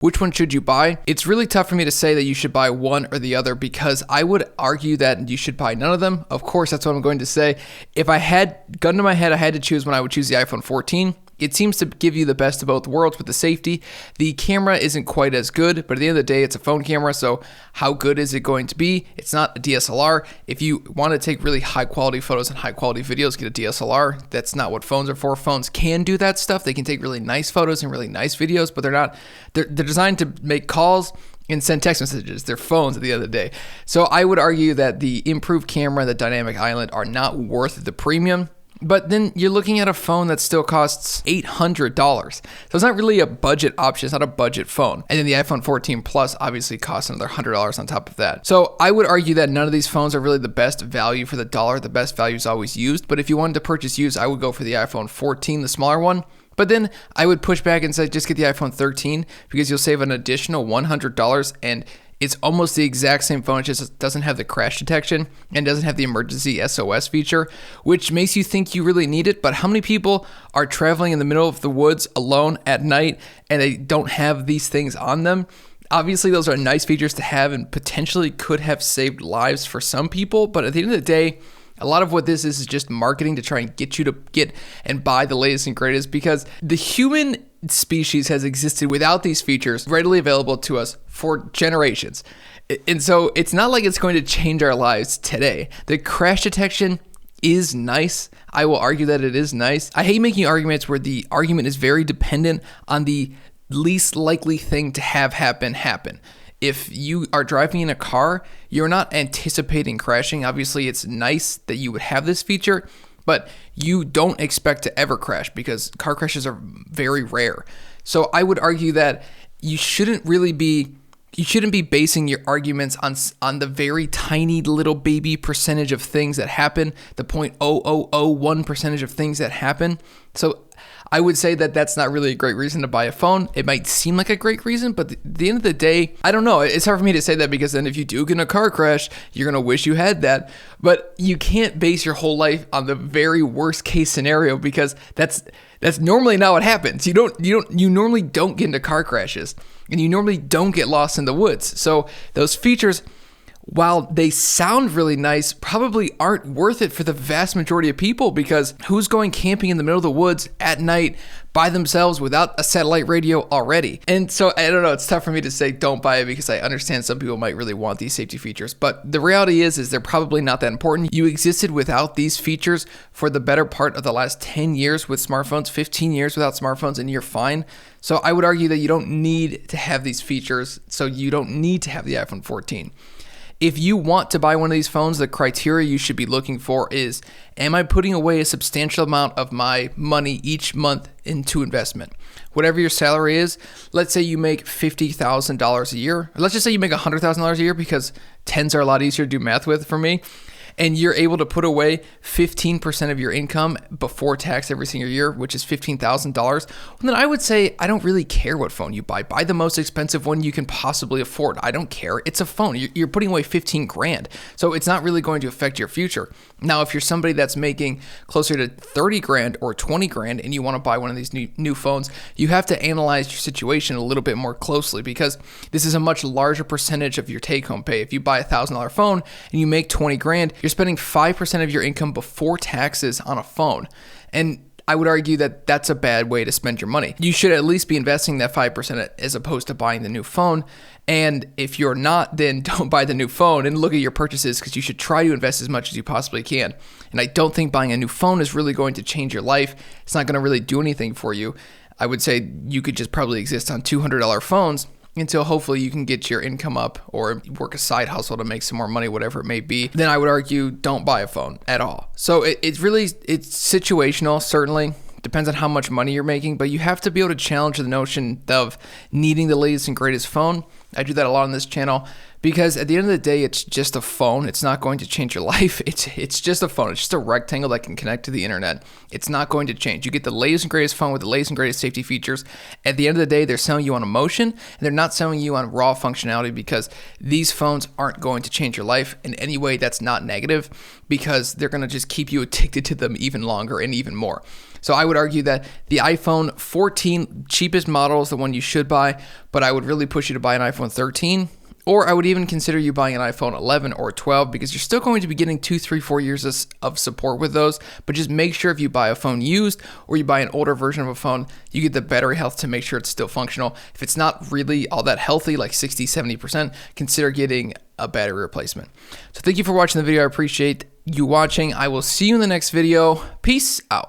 Which one should you buy? It's really tough for me to say that you should buy one or the other because I would argue that you should buy none of them. Of course, that's what I'm going to say. If I had gun to my head, I had to choose one, I would choose the iPhone 14. It seems to give you the best of both worlds with the safety. The camera isn't quite as good, but at the end of the day, it's a phone camera, so how good is it going to be? It's not a DSLR. If you want to take really high quality photos and high quality videos, get a DSLR. That's not what phones are for. Phones can do that stuff. They can take really nice photos and really nice videos, but they're designed to make calls and send text messages. They're phones at the end of the day. So I would argue that the improved camera, the dynamic island are not worth the premium. But then you're looking at a phone that still costs $800. So it's not really a budget option. It's not a budget phone. And then the iPhone 14 Plus obviously costs another $100 on top of that. So I would argue that none of these phones are really the best value for the dollar. The best value is always used. But if you wanted to purchase used, I would go for the iPhone 14, the smaller one. But then I would push back and say just get the iPhone 13 because you'll save an additional $100 and it's almost the exact same phone. It just doesn't have the crash detection and doesn't have the emergency SOS feature, which makes you think you really need it. But how many people are traveling in the middle of the woods alone at night and they don't have these things on them? Obviously, those are nice features to have and potentially could have saved lives for some people. But at the end of the day, a lot of what this is just marketing to try and get you to get and buy the latest and greatest because the human species has existed without these features readily available to us for generations. And so it's not like it's going to change our lives today. The crash detection is nice. I will argue that it is nice. I hate making arguments where the argument is very dependent on the least likely thing to have happen. If you are driving in a car, you're not anticipating crashing. Obviously, it's nice that you would have this feature, but you don't expect to ever crash because car crashes are very rare. So I would argue that you shouldn't be basing your arguments on the very tiny little baby percentage of things that happen, the 0.0001% of things that happen. So I would say that that's not really a great reason to buy a phone. It might seem like a great reason, but at the end of the day, I don't know. It's hard for me to say that because then if you do get in a car crash, you're going to wish you had that. But you can't base your whole life on the very worst case scenario because that's normally not what happens. You normally don't get into car crashes and you normally don't get lost in the woods. So those features, while they sound really nice, probably aren't worth it for the vast majority of people because who's going camping in the middle of the woods at night by themselves without a satellite radio already? And so I don't know, it's tough for me to say don't buy it because I understand some people might really want these safety features, but the reality is they're probably not that important. You existed without these features for the better part of the last 10 years with smartphones, 15 years without smartphones, and you're fine. So I would argue that you don't need to have these features, so you don't need to have the iPhone 14. If you want to buy one of these phones, the criteria you should be looking for is, am I putting away a substantial amount of my money each month into investment? Whatever your salary is, let's say you make $50,000 a year. Or let's just say you make $100,000 a year because tens are a lot easier to do math with for me. And you're able to put away 15% of your income before tax every single year, which is $15,000, well, then I would say I don't really care what phone you buy. Buy the most expensive one you can possibly afford. I don't care. It's a phone. You're putting away 15 grand. So it's not really going to affect your future. Now, if you're somebody that's making closer to 30 grand or 20 grand and you want to buy one of these new phones, you have to analyze your situation a little bit more closely because this is a much larger percentage of your take-home pay. If you buy a $1,000 phone and you make 20 grand, you're spending 5% of your income before taxes on a phone. And I would argue that that's a bad way to spend your money. You should at least be investing that 5% as opposed to buying the new phone. And if you're not, then don't buy the new phone and look at your purchases because you should try to invest as much as you possibly can. And I don't think buying a new phone is really going to change your life. It's not going to really do anything for you. I would say you could just probably exist on $200 phones until hopefully you can get your income up or work a side hustle to make some more money, whatever it may be. Then I would argue don't buy a phone at all. So it's situational, certainly. Depends on how much money you're making, but you have to be able to challenge the notion of needing the latest and greatest phone. I do that a lot on this channel because at the end of the day, it's just a phone. It's not going to change your life. It's just a phone. It's just a rectangle that can connect to the internet. It's not going to change. You get the latest and greatest phone with the latest and greatest safety features. At the end of the day, they're selling you on emotion, and they're not selling you on raw functionality because these phones aren't going to change your life in any way that's not negative because they're going to just keep you addicted to them even longer and even more. So I would argue that the iPhone 14 cheapest model is the one you should buy, but I would really push you to buy an iPhone 13. Or I would even consider you buying an iPhone 11 or 12 because you're still going to be getting 2, 3, 4 years of support with those. But just make sure if you buy a phone used or you buy an older version of a phone, you get the battery health to make sure it's still functional. If it's not really all that healthy, like 60, 70%, consider getting a battery replacement. So thank you for watching the video. I appreciate you watching. I will see you in the next video. Peace out.